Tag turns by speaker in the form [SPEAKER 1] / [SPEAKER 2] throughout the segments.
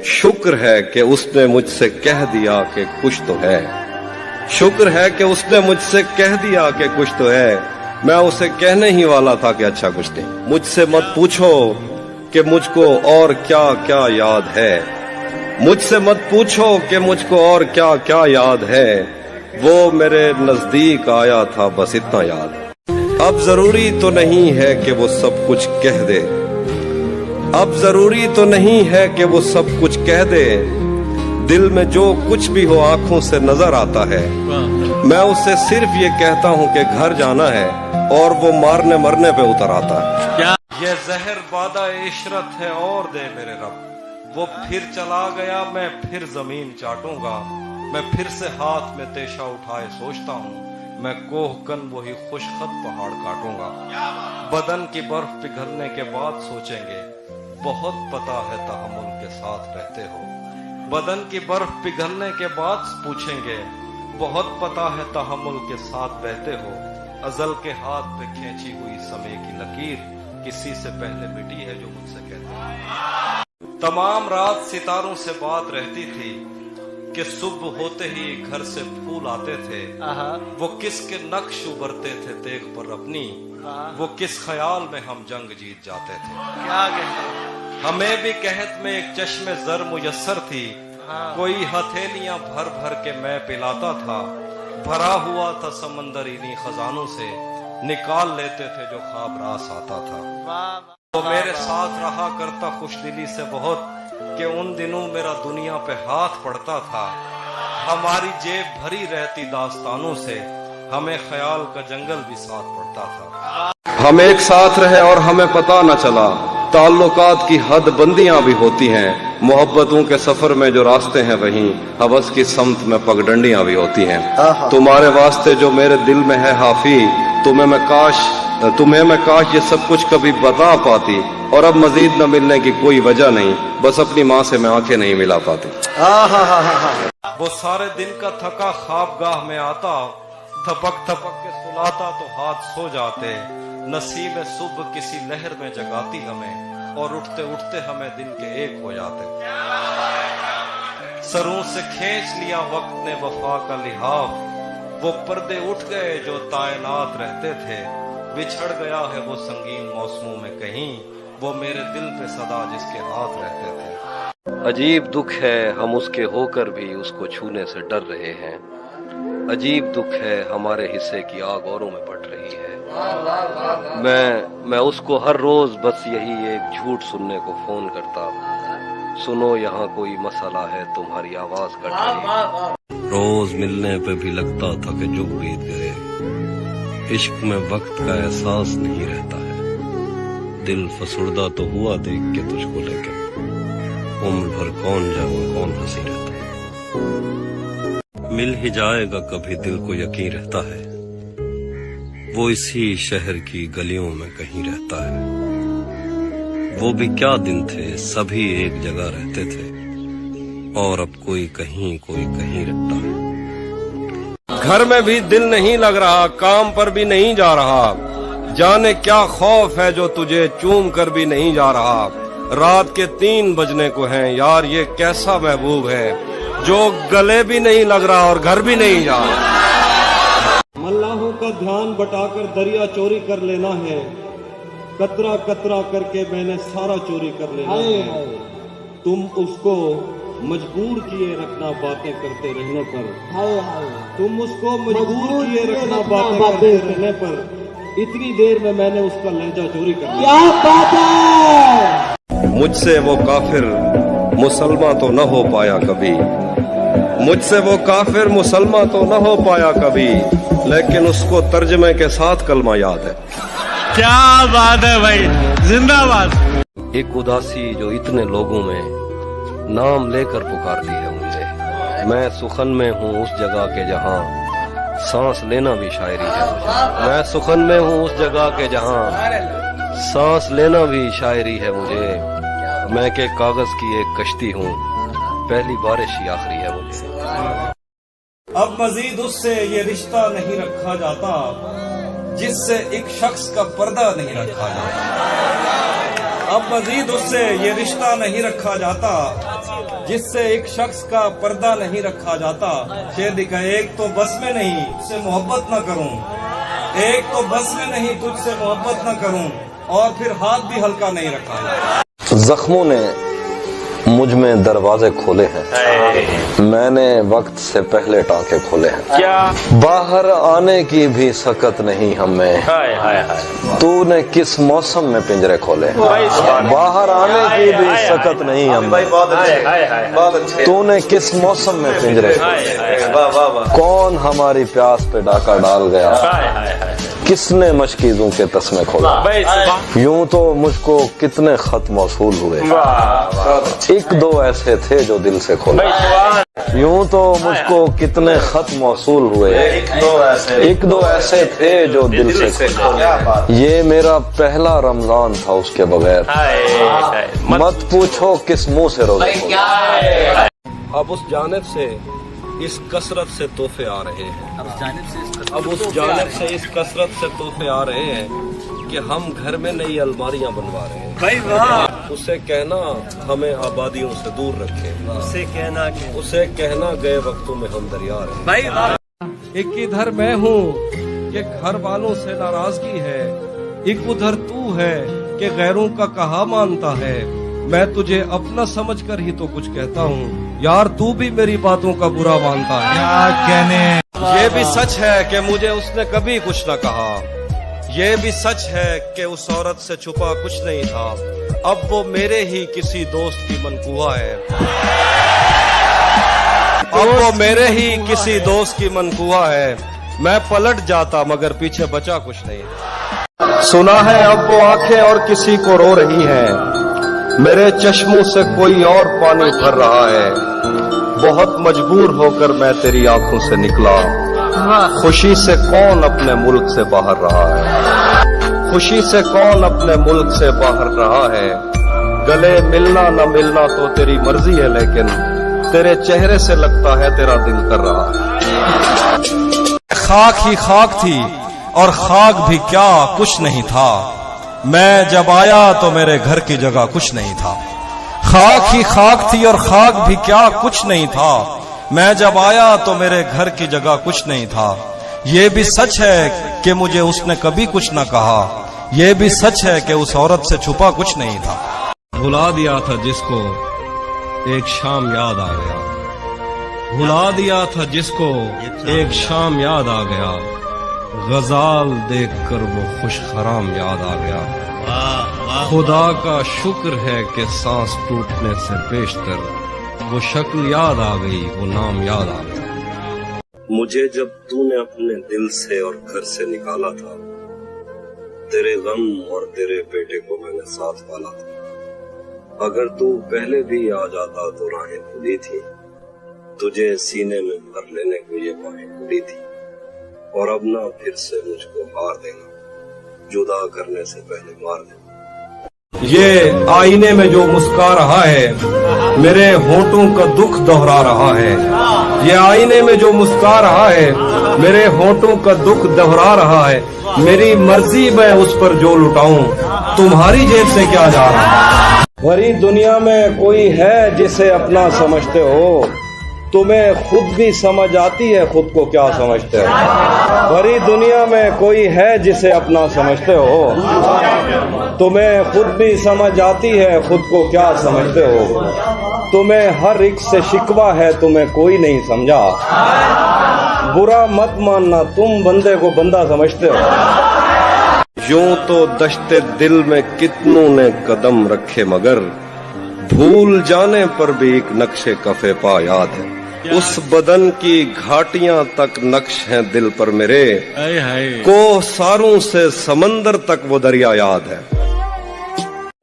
[SPEAKER 1] शुक्र है कि उसने मुझसे कह दिया कि कुछ तो है। शुक्र है कि उसने मुझसे कह दिया कि कुछ तो है। मैं उसे कहने ही वाला था कि अच्छा कुछ नहीं। मुझसे मत पूछो कि मुझको और क्या क्या याद है। मुझसे मत पूछो कि मुझको और क्या क्या याद है। वो मेरे नजदीक आया था, बस इतना याद। अब जरूरी तो नहीं है कि वो सब कुछ कह दे। अब जरूरी तो नहीं है कि वो सब कुछ कह दे। दिल में जो कुछ भी हो आंखों से नजर आता है। मैं उससे सिर्फ ये कहता हूँ कि घर जाना है, और वो मारने मरने पे उतर आता है। ये जहर बादा इशरत है और दे मेरे रब। वो फिर चला गया, मैं फिर जमीन चाटूंगा। मैं फिर से हाथ में तेशा उठाए सोचता हूँ, मैं कोहकन वही खुशखत पहाड़ काटूंगा। बदन की बर्फ पिघलने के बाद सोचेंगे, बहुत पता है तहम्मुल के साथ रहते हो। बदन की बर्फ पिघलने के बाद पूछेंगे, बहुत पता है तहम्मुल के साथ रहते हो। अजल के हाथ पे खींची हुई समय की लकीर किसी से पहले मिटी है जो मुझसे कहते हैं। तमाम रात सितारों से बात रहती थी कि सुबह होते ही घर से फूल आते थे। वो किसके नक्श उभरते थे देख पर अपनी, वो किस ख्याल में हम जंग जीत जाते थे।
[SPEAKER 2] क्या कहते
[SPEAKER 1] हमें भी कहत में एक चश्मे जर मुयस्सर थी। कोई हथेलियां भर भर के मैं पिलाता था। भरा हुआ था समंदर इन्हीं खजानों से, निकाल लेते थे जो ख्वाब रास आता था। वो मेरे साथ रहा करता खुशदिली से बहुत, कि उन दिनों मेरा दुनिया पे हाथ पड़ता था। हमारी जेब भरी रहती दास्तानों से, हमें ख्याल का जंगल भी साथ पड़ता था। हम एक साथ रहे और हमें पता न चला। ताल्लुकात की हद बंदियां भी होती हैं। मोहब्बतों के सफर में जो रास्ते हैं वहीं हवस की समत में पगडंडियां भी होती हैं। तुम्हारे वास्ते जो मेरे दिल में है हाफी, तुम्हें मैं काश ये सब कुछ कभी बता पाती। और अब मजीद न मिलने की कोई वजह नहीं, बस अपनी माँ से मैं आंखें नहीं मिला पाती। वो सारे दिन का थका ख्वाबगाह में आता, थपक थपक के सुलाता तो हाथ सो जाते। नसीब सुबह किसी लहर में जगाती हमें, और उठते उठते हमें दिन के एक हो जाते। सरों से खींच लिया वक्त ने वफा का लिहाफ। वो पर्दे उठ गए जो तायनात रहते थे। बिछड़ गया है वो संगीन मौसमों में कहीं, वो मेरे दिल पे सदा जिसके हाथ रहते थे। अजीब दुख है हम उसके होकर भी उसको छूने से डर रहे हैं। अजीब दुख है हमारे हिस्से की आग औरों में बढ़ रही है। मैं उसको हर रोज बस यही एक झूठ सुनने को फोन करता, सुनो यहाँ कोई मसला है तुम्हारी आवाज कट रही है। रोज मिलने पे भी लगता था कि जुग बीत गए। इश्क में वक्त का एहसास नहीं रहता है। दिल फसुर्दा तो हुआ देख के तुझको, लेकिन उम्र भर कौन जाने कौन हंसी रहता है। मिल ही जाएगा कभी दिल को यकीन रहता है। वो इसी शहर की गलियों में कहीं रहता है। वो भी क्या दिन थे, सभी एक जगह रहते थे, और अब कोई कहीं रहता है। घर में भी दिल नहीं लग रहा, काम पर भी नहीं जा रहा। जाने क्या खौफ है जो तुझे चूम कर भी नहीं जा रहा। रात के 3 बजने को हैं, यार ये कैसा महबूब है जो गले भी नहीं लग रहा और घर भी नहीं जा रहा।
[SPEAKER 3] मल्लाहों का ध्यान बटाकर दरिया चोरी कर लेना है। कतरा कतरा करके मैंने सारा चोरी कर लेना है। तुम उसको मजबूर किए रखना बातें करते रहने पर। तुम उसको मजबूर किए रखना बातें करते रहने पर। इतनी देर में मैंने उसका लहजा चोरी कर लिया। क्या बात है।
[SPEAKER 1] मुझसे वो काफिर मुसलमान तो न हो पाया कभी। मुझसे वो काफिर मुसलमान तो न हो पाया कभी, लेकिन उसको तर्जमे के साथ कलमा याद है।
[SPEAKER 2] क्या बात है भाई, जिंदाबाद।
[SPEAKER 1] एक उदासी जो इतने लोगों में नाम लेकर पुकारती है मुझे। मैं सुखन में हूँ उस जगह के जहाँ सांस लेना भी शायरी है मुझे। मैं सुखन में हूँ उस जगह के जहाँ सांस लेना भी शायरी है मुझे। मैं के कागज की एक कश्ती हूँ, पहली बारिश ही आखिरी है मुझे। अब मजीद उससे ये रिश्ता नहीं रखा जाता जिससे एक शख्स का पर्दा नहीं रखा जाता। अब मजीद उससे ये रिश्ता नहीं रखा जाता
[SPEAKER 3] जिससे एक शख्स का पर्दा नहीं रखा जाता। शेर लिखा है, एक तो बस में नहीं तुझसे मोहब्बत न करूं, एक तो बस में नहीं तुझसे मोहब्बत न करूं, और फिर हाथ भी हल्का नहीं रखा।
[SPEAKER 1] जख्मों ने मुझ में दरवाजे खोले हैं, मैंने वक्त से पहले टांके खोले हैं।
[SPEAKER 2] क्या
[SPEAKER 1] बाहर आने की भी सकत नहीं हमें,
[SPEAKER 2] हाय हाय हाय
[SPEAKER 1] तूने किस मौसम में पिंजरे खोले हैं। बाहर आने की भी सकत नहीं हमें, तूने किस मौसम में पिंजरे खोले। कौन हमारी प्यास पे डाका डाल गया, किसने मशकीजों के तस्मे खोला। यूं तो मुझको कितने खत मौसूल हुए, एक दो ऐसे थे जो दिल से खोले। यूं तो मुझको कितने खत मौसूल हुए, एक दो ऐसे थे जो दिल से खोले। ये मेरा पहला रमजान था उसके बगैर, मत पूछो किस मुंह से रोजे खोले। अब उस जानिब से इस कसरत से तोहफे आ रहे हैं, अब उस जानिब से इस कसरत से तोहफे आ रहे हैं कि हम घर में नई अलमारियां बनवा रहे हैं।
[SPEAKER 2] भाई वाह,
[SPEAKER 1] उसे कहना हमें आबादियों से दूर रखे,
[SPEAKER 2] उसे
[SPEAKER 1] कहना गए वक्तों में हम दरिया रहे।
[SPEAKER 2] भाई वाह,
[SPEAKER 3] एक इधर मैं हूँ कि घर वालों से नाराजगी है, एक उधर तू है कि गैरों का कहा मानता है। मैं तुझे अपना समझकर ही तो कुछ कहता हूँ, यार तू भी मेरी बातों का बुरा मानता है।
[SPEAKER 2] क्या कहने।
[SPEAKER 3] ये भी सच है कि मुझे उसने कभी कुछ न कहा, ये भी सच है कि उस औरत से छुपा कुछ नहीं था। अब वो मेरे ही किसी दोस्त की मनकुहा है, अब वो मेरे ही किसी दोस्त की मनकुहा है। मैं पलट जाता मगर पीछे बचा कुछ नहीं। सुना है अब वो आंखें और किसी को रो रही हैं, मेरे चश्मों से कोई और पानी भर रहा है। बहुत मजबूर होकर मैं तेरी आंखों से निकला, खुशी से कौन अपने मुल्क से बाहर रहा है, खुशी से कौन अपने मुल्क से बाहर रहा है। गले मिलना न मिलना तो तेरी मर्जी है, लेकिन तेरे चेहरे से लगता है तेरा दिल कर रहा है। खाक ही खाक थी और खाक भी क्या कुछ नहीं था, मैं जब आया तो मेरे घर की जगह कुछ नहीं था। खाक ही खाक थी और खाक भी क्या कुछ नहीं था, मैं जब आया तो मेरे घर की जगह कुछ नहीं था। ये भी सच है कि मुझे उसने कभी कुछ न कहा, ये भी सच है कि उस औरत से छुपा कुछ नहीं था। भुला दिया था जिसको एक शाम याद आ गया, भुला दिया था जिसको एक शाम याद आ गया। गजाल देखकर वो खुश खराम याद आ गया। खुदा का शुक्र है कि सांस टूटने से पेशतर वो शक्ल याद आ गई, वो नाम याद आ गया।
[SPEAKER 1] मुझे जब तूने अपने दिल से और घर से निकाला था, तेरे गम और तेरे बेटे को मैंने साथ पाला था। अगर तू पहले भी आ जाता तो राहें खुली थी, तुझे सीने में भर लेने को ये बाहें खुली थी। और अब ना फिर से मुझको हार देना, जुदा करने से पहले मार देना। ये आईने में जो मुस्का रहा है मेरे होठों का दुख दोहरा रहा है, ये आईने में जो मुस्का रहा है मेरे होठों का दुख दोहरा रहा है। मेरी मर्जी मैं उस पर जो लुटाऊं, तुम्हारी जेब से क्या जा रहा है। भरी दुनिया में कोई है जिसे अपना समझते हो, तुम्हें खुद भी समझ आती है खुद को क्या समझते हो। भरी दुनिया में कोई है जिसे अपना समझते हो, तुम्हें खुद भी समझ आती है खुद को क्या समझते हो। तुम्हें हर एक से शिकवा है, तुम्हें कोई नहीं समझा। बुरा मत मानना, तुम बंदे को बंदा समझते हो। यूं तो दश्ते दिल में कितनों ने कदम रखे, मगर भूल जाने पर भी एक नक्शे कफे पा याद है। उस बदन की घाटियां तक नक्श हैं दिल पर मेरे, को सारों से समंदर तक वो दरिया याद है।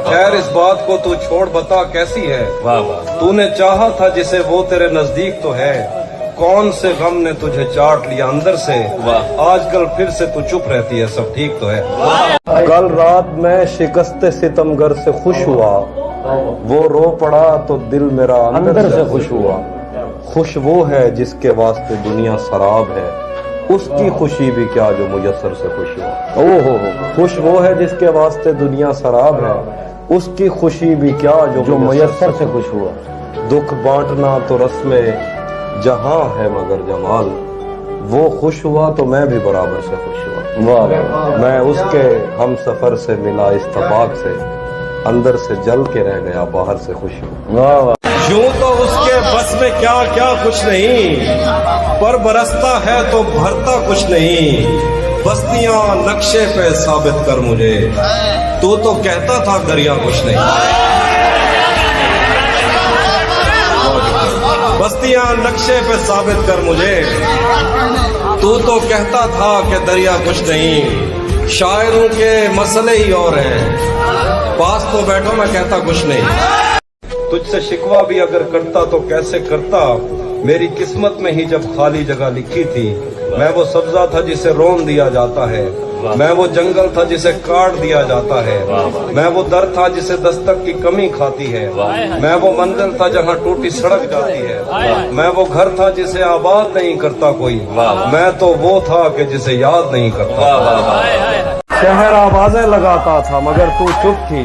[SPEAKER 1] खैर इस बात को तू छोड़, बता कैसी है।
[SPEAKER 2] वाह वाह,
[SPEAKER 1] तूने चाहा था जिसे वो तेरे नजदीक तो है, कौन से गम ने तुझे चाट लिया अंदर से। आजकल फिर से तू चुप रहती है, सब ठीक तो है। कल रात मैं शिकस्ते सितमगर से खुश हुआ, वो रो पड़ा तो दिल मेरा अंदर से खुश हुआ। खुश वो है जिसके वास्ते दुनिया शराब है, उसकी खुशी भी क्या जो मुयस्सर से खुश हुआ। ओहो, खुश वो है जिसके वास्ते दुनिया शराब है, उसकी खुशी भी क्या जो मुयस्सर से खुश हुआ। दुख बांटना तो रस्म जहां है मगर जमाल, वो खुश हुआ तो मैं भी बराबर से खुश हुआ। मैं उसके हम सफर से मिला इस्तफाक से, अंदर से जल के रह गया बाहर से खुश हूँ। यूं तो उसके बस में क्या क्या कुछ नहीं, पर बरसता है तो भरता कुछ नहीं। बस्तियां नक्शे पे साबित कर मुझे, तू तो कहता था दरिया कुछ नहीं। बस्तियां नक्शे पे साबित कर मुझे, तू तो कहता था कि दरिया कुछ नहीं। शायरों के मसले ही और हैं, पास तो बैठो मैं कहता कुछ नहीं। तुझसे शिकवा भी अगर करता तो कैसे करता, मेरी किस्मत में ही जब खाली जगह लिखी थी। मैं वो सब्जा था जिसे रोन दिया जाता है, मैं वो जंगल था जिसे काट दिया जाता है, मैं वो दर था जिसे दस्तक की कमी खाती है, मैं वो मंजिल था जहाँ टूटी सड़क जाती है, मैं वो घर था जिसे आबाद नहीं करता कोई, मैं तो वो था कि जिसे याद नहीं करता। शहर आवाजें लगाता था मगर तू चुप थी,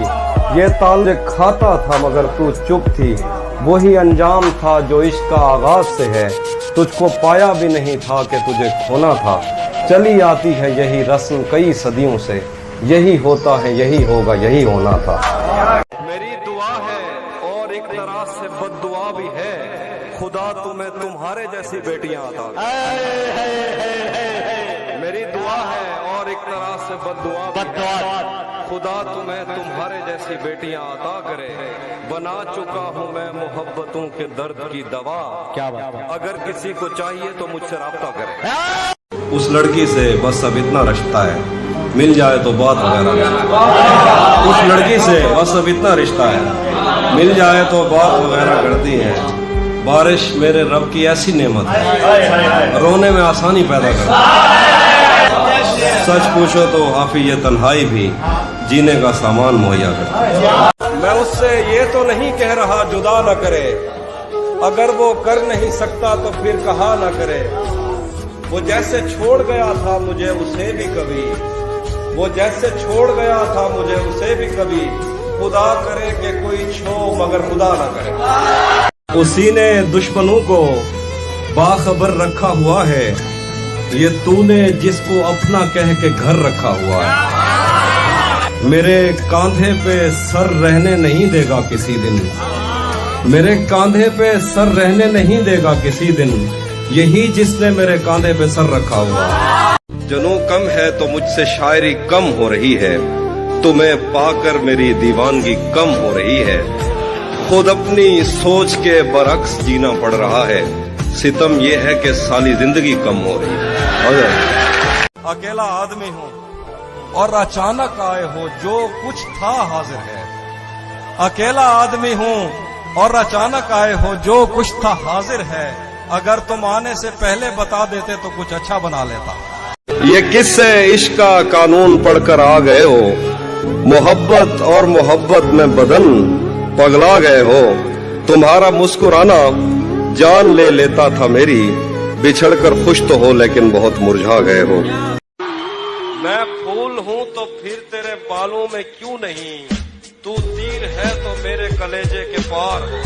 [SPEAKER 1] ये ताले खाता था मगर तू चुप थी। वही अंजाम था जो इश्क का आगाज से है, तुझको पाया भी नहीं था कि तुझे खोना था। चली आती है यही रस्म कई सदियों से, यही होता है यही होगा यही होना था। मेरी दुआ है और एक तरह से बद्दुआ भी है, खुदा तुम्हें तुम्हारे जैसी बेटियां अता करे। मेरी दुआ है और एक तरह से बद्दुआ भी है, खुदा तुम्हें तुम्हारे जैसी बेटियां अता करे। बना चुका हूँ मैं मोहब्बतों के दर्द की दवा, क्या बात है? अगर किसी को चाहिए तो मुझसे राब्ता करे। उस लड़की से बस अब इतना रिश्ता है, मिल जाए तो बात वगैरह। उस लड़की से बस अब इतना रिश्ता है, मिल जाए तो बात वगैरह करती है। बारिश मेरे रब की ऐसी नेमत है, रोने में आसानी पैदा करती है। सच पूछो तो हाफी ये तन्हाई भी जीने का सामान मुहैया करती है। मैं उससे ये तो नहीं कह रहा जुदा न करे, अगर वो कर नहीं सकता तो फिर कहा न करे। वो जैसे छोड़ गया था मुझे उसे भी कभी, वो जैसे छोड़ गया था मुझे उसे भी कभी, खुदा करे कि कोई छो मगर खुदा न करे। उसी ने दुश्मनों को बाखबर रखा हुआ है, ये तूने जिसको अपना कह के घर रखा हुआ है। मेरे कांधे पे सर रहने नहीं देगा किसी दिन, मेरे कांधे पे सर रहने नहीं देगा किसी दिन, यही जिसने मेरे कांधे पे सर रखा हुआ है। जनू कम है तो मुझसे शायरी कम हो रही है, तुम्हें पाकर मेरी दीवानगी कम हो रही है। खुद अपनी सोच के बरक्स जीना पड़ रहा है, सितम ये है कि साली जिंदगी कम हो रही है। अकेला आदमी हूँ और अचानक आए हो जो कुछ था हाजिर है। अकेला आदमी हूँ और अचानक आए हो जो कुछ था हाजिर है, अगर तुम आने से पहले बता देते तो कुछ अच्छा बना लेता। ये किससे इश्क का कानून पढ़कर आ गए हो, मोहब्बत और मोहब्बत में बदन पगला गए हो। तुम्हारा मुस्कुराना जान ले लेता था मेरी, बिछड़कर खुश तो हो लेकिन बहुत मुरझा गए हो। मैं फूल हूँ तो फिर तेरे बालों में क्यों नहीं, तू तीर है तो मेरे कलेजे के पार हो।